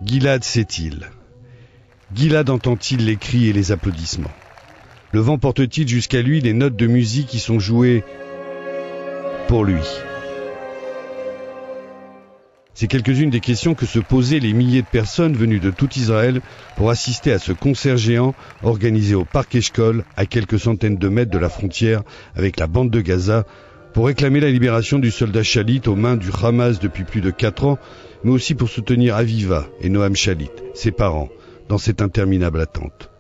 Gilad sait-il? Gilad entend-il les cris et les applaudissements? Le vent porte-t-il jusqu'à lui les notes de musique qui sont jouées pour lui? C'est quelques-unes des questions que se posaient les milliers de personnes venues de tout Israël pour assister à ce concert géant organisé au Parc Eshkol, à quelques centaines de mètres de la frontière avec la bande de Gaza, pour réclamer la libération du soldat Shalit aux mains du Hamas depuis plus de 4 ans, mais aussi pour soutenir Aviva et Noam Shalit, ses parents, dans cette interminable attente.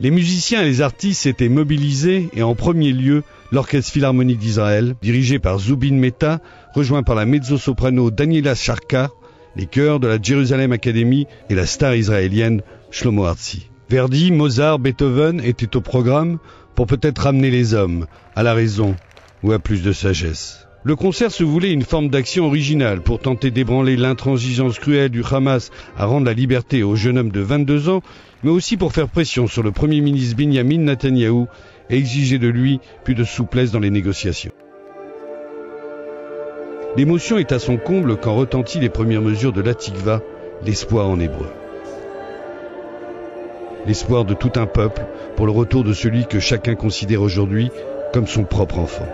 Les musiciens et les artistes s'étaient mobilisés et en premier lieu, l'Orchestre Philharmonique d'Israël, dirigé par Zubin Mehta, rejoint par la mezzo-soprano Daniela Sharkar, les chœurs de la Jerusalem Academy et la star israélienne Shlomo Artzi. Verdi, Mozart, Beethoven étaient au programme pour peut-être ramener les hommes à la raison ou à plus de sagesse. Le concert se voulait une forme d'action originale pour tenter d'ébranler l'intransigeance cruelle du Hamas à rendre la liberté au jeune homme de 22 ans, mais aussi pour faire pression sur le Premier ministre Benyamin Netanyahou et exiger de lui plus de souplesse dans les négociations. L'émotion est à son comble quand retentit les premières mesures de l'Hatikva, l'espoir en hébreu. L'espoir de tout un peuple pour le retour de celui que chacun considère aujourd'hui comme son propre enfant.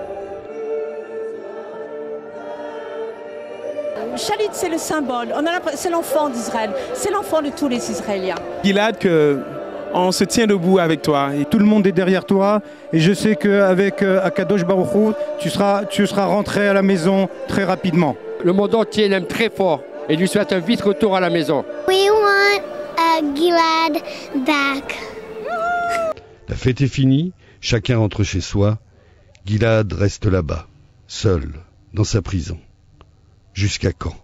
Shalit, c'est le symbole, c'est l'enfant d'Israël, c'est l'enfant de tous les Israéliens. Gilad, on se tient debout avec toi. Et tout le monde est derrière toi. Et je sais qu'avec Akadosh Baruch Hu, tu seras rentré à la maison très rapidement. Le monde entier l'aime très fort et lui souhaite un vite retour à la maison. We want Gilad back. La fête est finie, chacun rentre chez soi. Gilad reste là-bas, seul, dans sa prison. Jusqu'à quand?